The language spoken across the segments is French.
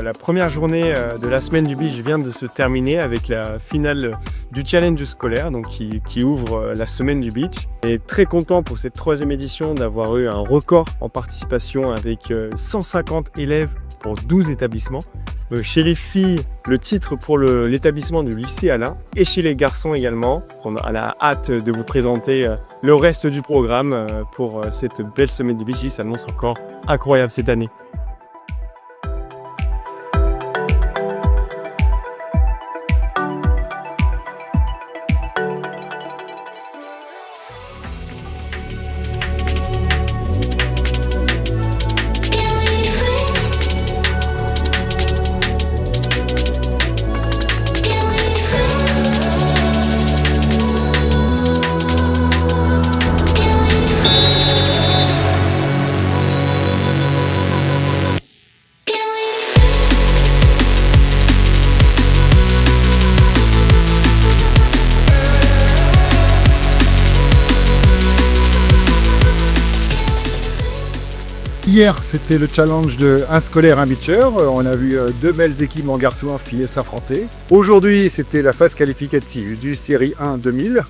La première journée de la semaine du beach vient de se terminer avec la finale du challenge scolaire donc qui ouvre la semaine du beach. Et très content pour cette 3e édition d'avoir eu un record en participation avec 150 élèves pour 12 établissements. Chez les filles, le titre pour l'établissement du lycée Alain et chez les garçons également. On a la hâte de vous présenter le reste du programme pour cette belle semaine du beach qui s'annonce encore incroyable cette année. Hier, c'était le challenge de un scolaire, un beacher. On a vu 2 belles équipes en garçons et filles s'affronter. Aujourd'hui, c'était la phase qualificative du Série 1 2000.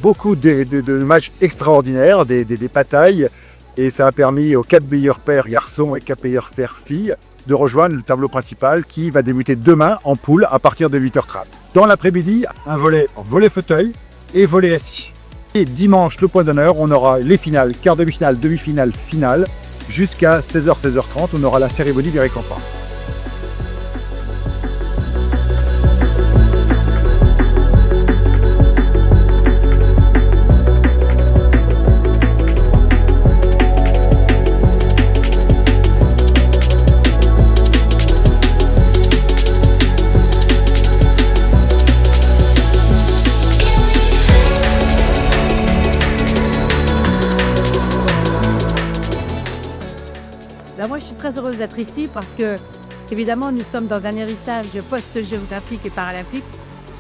Beaucoup de matchs extraordinaires, des batailles. Et ça a permis aux 4 meilleurs paires garçons et 4 meilleurs paires filles de rejoindre le tableau principal qui va débuter demain en poule à partir de 8h30. Dans l'après-midi, un volley fauteuil et volley assis. Et dimanche, le point d'honneur, on aura les finales, quart de demi-finale, demi-finale, finale. Jusqu'à 16h, 16h30, on aura la cérémonie des récompenses. Moi, je suis très heureuse d'être ici parce que, évidemment, nous sommes dans un héritage post-géographique et paralympique.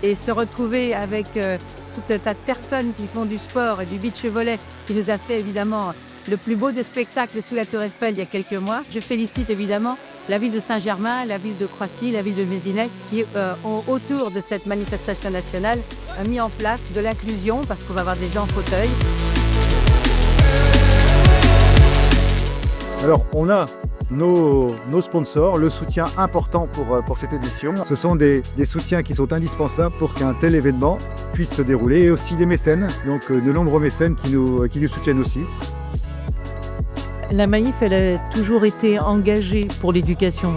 Et se retrouver avec tout un tas de personnes qui font du sport et du beach volley, qui nous a fait évidemment le plus beau des spectacles sous la Tour Eiffel il y a quelques mois. Je félicite évidemment la ville de Saint-Germain, la ville de Croissy, la ville de Vézinay, qui ont, autour de cette manifestation nationale, mis en place de l'inclusion parce qu'on va avoir des gens en fauteuil. Alors, on a nos sponsors, le soutien important pour cette édition. Ce sont des soutiens qui sont indispensables pour qu'un tel événement puisse se dérouler et aussi des mécènes, donc de nombreux mécènes qui nous soutiennent aussi. La Maïf, elle a toujours été engagée pour l'éducation,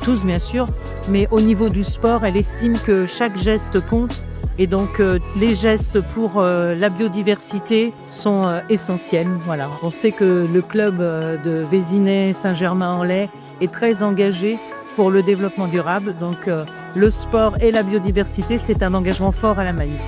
tous bien sûr, mais au niveau du sport, elle estime que chaque geste compte. Et donc les gestes pour la biodiversité sont essentiels. Voilà. On sait que le club de Vézinay, Saint-Germain-en-Laye est très engagé pour le développement durable. Donc le sport et la biodiversité, c'est un engagement fort à la Maïf.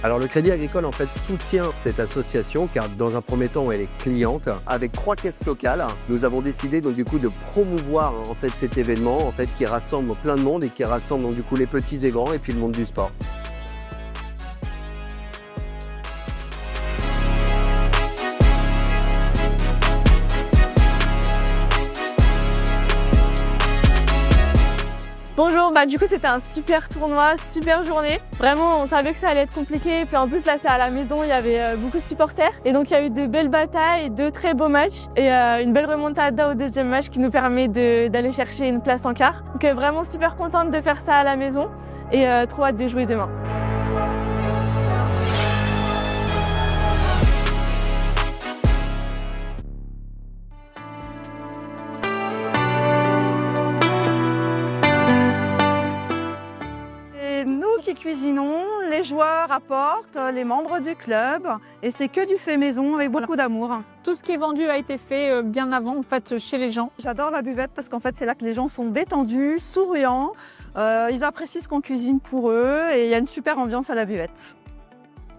Alors le Crédit Agricole en fait soutient cette association car dans un premier temps elle est cliente. Avec 3 caisses locales, nous avons décidé donc du coup de promouvoir en fait cet événement en fait qui rassemble plein de monde et qui rassemble donc du coup les petits et grands et puis le monde du sport. Bonjour, du coup c'était un super tournoi, super journée. Vraiment on savait que ça allait être compliqué, puis en plus là c'est à la maison, il y avait beaucoup de supporters. Et donc il y a eu de belles batailles, 2 très beaux matchs et une belle remontada au 2e match qui nous permet d'aller chercher une place en quart. Donc vraiment super contente de faire ça à la maison et trop hâte de jouer demain. qui cuisinons, les joueurs apportent, les membres du club, et c'est que du fait maison avec beaucoup d'amour. Tout ce qui est vendu a été fait bien avant en fait chez les gens. J'adore la buvette parce qu'en fait c'est là que les gens sont détendus, souriants, ils apprécient ce qu'on cuisine pour eux et il y a une super ambiance à la buvette.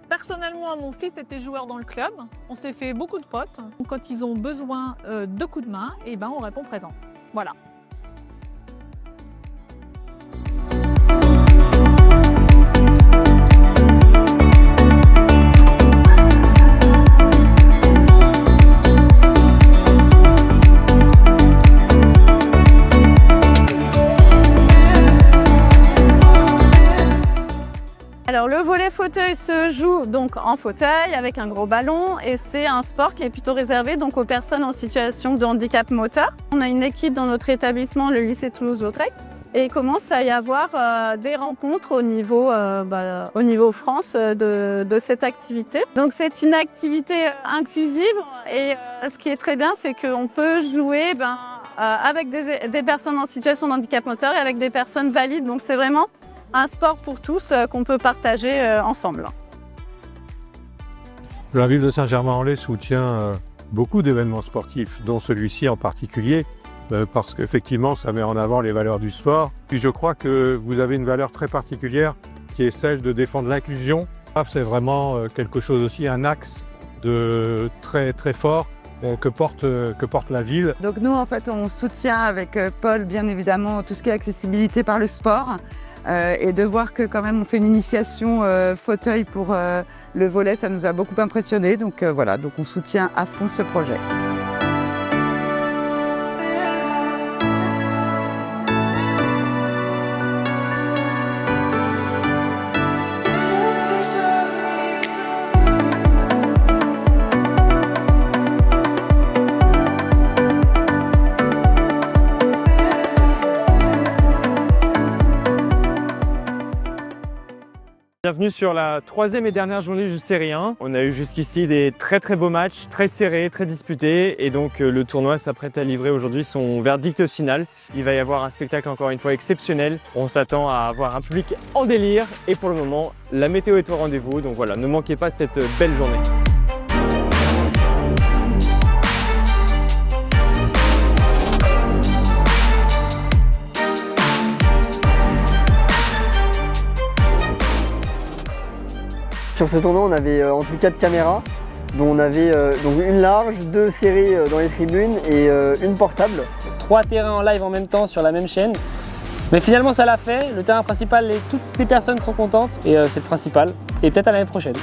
Personnellement, mon fils était joueur dans le club. On s'est fait beaucoup de potes. Quand ils ont besoin de coups de main, eh ben, on répond présent. Voilà. Alors le volley fauteuil se joue donc en fauteuil avec un gros ballon et c'est un sport qui est plutôt réservé donc aux personnes en situation de handicap moteur. On a une équipe dans notre établissement, le lycée Toulouse-Lautrec, et il commence à y avoir des rencontres au niveau France de cette activité. Donc c'est une activité inclusive et ce qui est très bien, c'est qu'on peut jouer avec des personnes en situation de handicap moteur et avec des personnes valides. Donc c'est vraiment un sport pour tous qu'on peut partager ensemble. La ville de Saint-Germain-en-Laye soutient beaucoup d'événements sportifs, dont celui-ci en particulier, parce qu'effectivement, ça met en avant les valeurs du sport. Puis je crois que vous avez une valeur très particulière, qui est celle de défendre l'inclusion. C'est vraiment quelque chose aussi, un axe de très très fort que porte la ville. Donc nous, en fait, on soutient avec Paul, bien évidemment, tout ce qui est accessibilité par le sport. Et de voir que quand même on fait une initiation fauteuil pour le volley, ça nous a beaucoup impressionné. Donc voilà, donc on soutient à fond ce projet. Bienvenue sur la troisième et dernière journée du Série 1. On a eu jusqu'ici des très beaux matchs, très serrés, très disputés, et donc le tournoi s'apprête à livrer aujourd'hui son verdict final. Il va y avoir un spectacle encore une fois exceptionnel. On s'attend à avoir un public en délire, et pour le moment, la météo est au rendez-vous, donc voilà, ne manquez pas cette belle journée. Sur ce tournoi, on avait en tout 4 caméras, dont on avait donc une large, 2 serrées dans les tribunes et une portable. 3 terrains en live en même temps sur la même chaîne. Mais finalement, ça l'a fait. Le terrain principal, toutes les personnes sont contentes et c'est le principal. Et peut-être à l'année prochaine.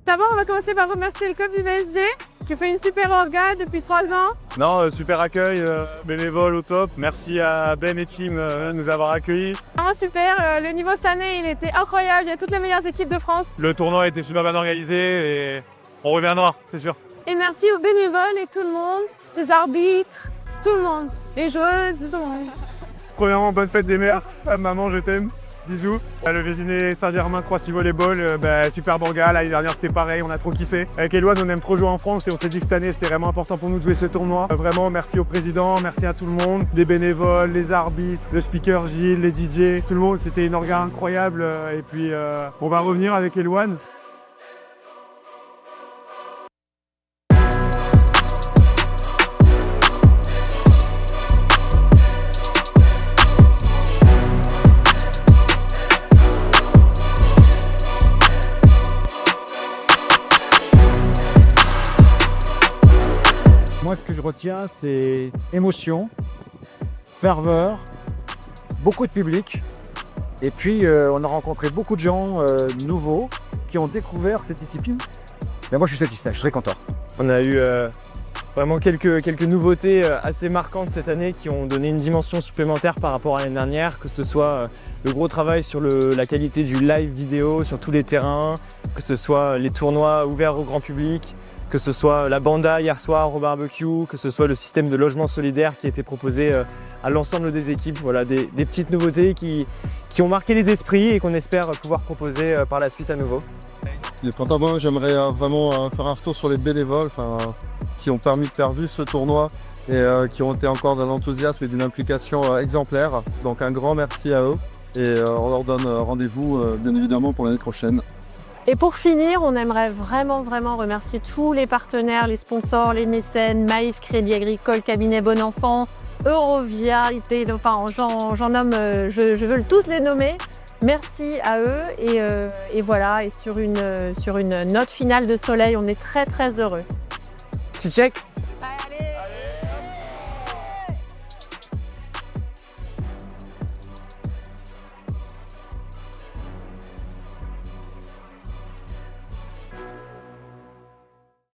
D'abord, on va commencer par remercier le club du VSG qui fait une super orga depuis 3 ans. Non, super accueil, bénévole au top. Merci à Ben et Tim de nous avoir accueillis. Vraiment super, le niveau cette année il était incroyable, il y a toutes les meilleures équipes de France. Le tournoi a été super bien organisé et on reviendra, c'est sûr. Et merci aux bénévoles et tout le monde, les arbitres, tout le monde, les joueuses, tout le monde. Premièrement, bonne fête des mères. Maman, je t'aime. Bisous. Le Vésiné Saint-Germain Croissy Volleyball, super Borga, l'année dernière c'était pareil, on a trop kiffé. Avec Eloane, on aime trop jouer en France et on s'est dit que cette année c'était vraiment important pour nous de jouer ce tournoi. Vraiment merci au président, merci à tout le monde, les bénévoles, les arbitres, le speaker Gilles, les DJ, tout le monde, c'était une orga incroyable. Et puis on va revenir avec Eloane. Moi, ce que je retiens, c'est émotion, ferveur, beaucoup de public. Et puis, on a rencontré beaucoup de gens nouveaux qui ont découvert cette discipline. Mais moi, je suis satisfait, je suis très content. On a eu vraiment quelques nouveautés assez marquantes cette année qui ont donné une dimension supplémentaire par rapport à l'année dernière, que ce soit le gros travail sur la qualité du live vidéo sur tous les terrains, que ce soit les tournois ouverts au grand public, que ce soit la banda hier soir au barbecue, que ce soit le système de logement solidaire qui a été proposé à l'ensemble des équipes. Voilà, des petites nouveautés qui ont marqué les esprits et qu'on espère pouvoir proposer par la suite à nouveau. Et quant à moi, j'aimerais vraiment faire un retour sur les bénévoles qui ont permis de faire vivre ce tournoi et qui ont été encore d'un enthousiasme et d'une implication exemplaire. Donc un grand merci à eux et on leur donne rendez-vous bien évidemment pour l'année prochaine. Et pour finir, on aimerait vraiment remercier tous les partenaires, les sponsors, les mécènes, Maïf, Crédit Agricole, Cabinet Bon Enfant, Eurovia, enfin j'en nomme, je veux tous les nommer. Merci à eux et voilà, et sur une note finale de soleil, on est très heureux. Petit check.